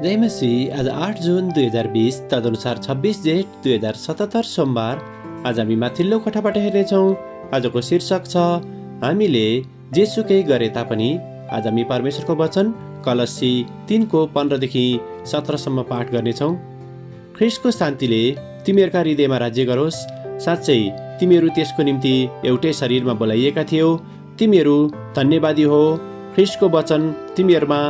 जय मसीह। आज 8 जुन 2020 तदनुसार 26 जेठ 2077 सोमबार। आज हामी माथिल्लो कोठाबाट हेर्नेछौँ। आजको शीर्षक छ हामीले जेसुकै गरे तापनि। आज हामी परमेश्वरको वचन कलस्सी 3:15 - 17 पाठ गर्नेछौँ। ख्रीष्टको शान्तिले तिमीहरूका हृदयमा राज्य गरोस्। साँच्चै तिमीहरू त्यसको निम्ति एउटै शरीरमा बोलाइएका थियौ। तिमीहरू धन्यवादी हो। ख्रीष्टको वचन तिमीहरूमा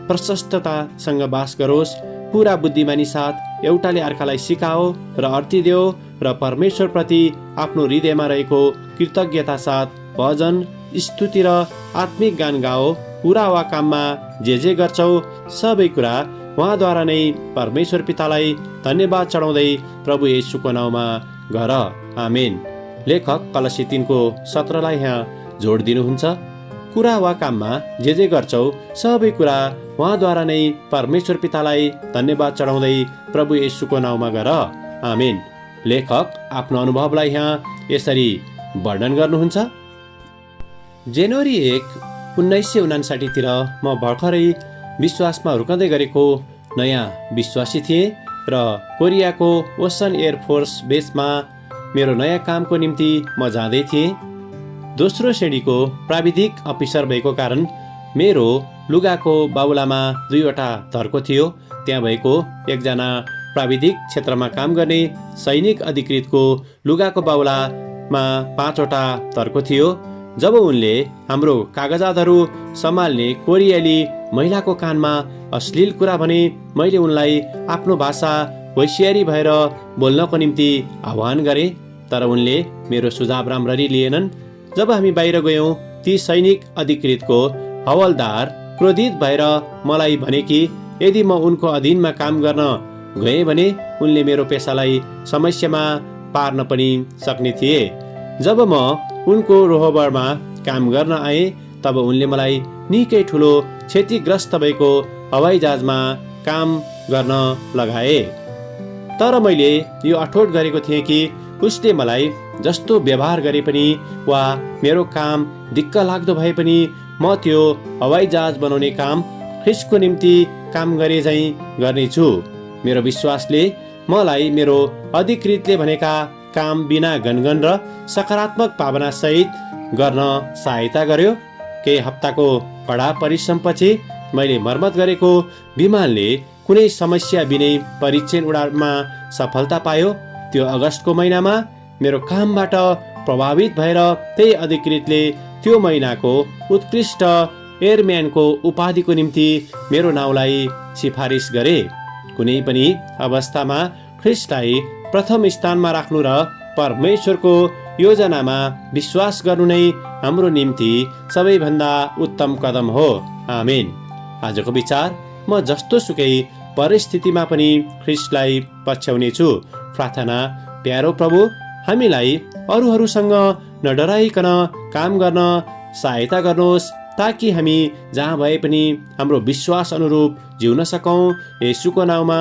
प्रशस्ततासँग बास गरोस्। पुरा बुद्धिमानी साथ एउटाले अर्कालाई सिकाओ र अर्ती देऊ र परमेश्वरप्रति आफ्नो हृदयमा रहेको कृतज्ञता साथ भजन, स्तुति र आत्मिक गान गाओ। कुरा वा काममा जे गर्छौ सबै कुरा उहाँद्वारा नै परमेश्वर पितालाई धन्यवाद चढाउँदै प्रभु येशूको नाउँमा गर। आमेन। लेखक कलस्सी 3:17 यहाँ जोड दिनुहुन्छ। कुरा वा काममा जे गर्छौ सबै कुरा उहाँद्वारा नै परमेश्वर पितालाई धन्यवाद चढाउँदै प्रभु येशूको नाउँमा गर। आमेन। लेखक आफ्नो अनुभवलाई यहाँ यसरी वर्णन गर्नुहुन्छ। जनवरी 1, 1959 म भर्खरै विश्वासमा हुर्कँदै गरेको नयाँ विश्वासी थिएँ र कोरियाको ओसन एयरफोर्स बेसमा मेरो नयाँ कामको निम्ति म जाँदै थिएँ। दोस्रो श्रेणीको प्राविधिक अफिसर भएको कारण मेरो लुगाको बाहुलामा 2वटा धर्को थियो। त्यहाँ भएको एकजना प्राविधिक क्षेत्रमा काम गर्ने सैनिक अधिकृतको लुगाको बाहुलामा 5वटा धर्को थियो। जब उनले हाम्रो कागजातहरू सम्हाल्ने कोरियाली महिलाको कानमा अश्लील कुरा भने मैले उनलाई आफ्नो भाषा होसियारी भएर बोल्नको निम्ति आह्वान गरेँ, तर उनले मेरो सुझाव राम्ररी लिएनन्। जब हामी बाहिर गयौँ, ती सैनिक अधिकृतको हवलदार क्रोधित भएर मलाई भने कि यदि म उनको अधीनमा काम गर्न गएँ भने उनले मेरो पेसालाई समस्यामा पार्न पनि सक्ने थिए। जब म उनको रोहबरमा काम गर्न आएँ, तब उनले मलाई निकै ठुलो क्षतिग्रस्त भएको हवाईजहाजमा काम गर्न लगाए। तर मैले यो अठोट गरेको थिएँ कि उसले मलाई जस्तो व्यवहार गरे पनि वा मेरो काम दिक्क लाग्दो भए पनि म त्यो हवाईजहाज बनाउने काम ख्रीष्टको निम्ति काम गरे झैँ गर्नेछु। मेरो विश्वासले मलाई मेरो अधिकृतले भनेका काम बिना गनगन र सकारात्मक भावनासहित गर्न सहायता गर्यो। केही हप्ताको कडा परिश्रमपछि मैले मर्मत गरेको विमानले कुनै समस्या बिनै परीक्षण उडानमा सफलता पायो। त्यो अगस्तको महिनामा मेरो कामबाट प्रभावित भएर त्यही अधिकृतले त्यो महिनाको उत्कृष्ट एयरम्यानको उपाधिको निम्ति मेरो नाउँलाई सिफारिस गरे। कुनै पनि अवस्थामा ख्रीष्टलाई प्रथम स्थानमा राख्नु र परमेश्वरको योजनामा विश्वास गर्नु नै हाम्रो निम्ति सबैभन्दा उत्तम कदम हो। आमेन। आजको विचार, म जस्तो सुकै परिस्थितिमा पनि ख्रीष्टलाई पछ्याउने छु। प्रार्थना। प्यारो प्रभु, हामीलाई अरूहरूसँग नडराइकन काम गर्न सहायता गर्नुहोस्, ताकि हामी जहाँ भए पनि हाम्रो विश्वास अनुरूप जिउन सकौँ। येशूको नाउँमा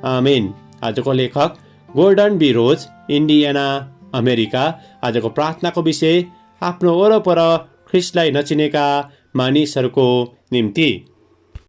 आमेन। आजको लेखक Gordon B Rose, Indiana, America. आजको प्रार्थनाको विषय आफ्नो वरपर ख्रीष्टलाई नचिनेका मानिसहरूको निम्ति।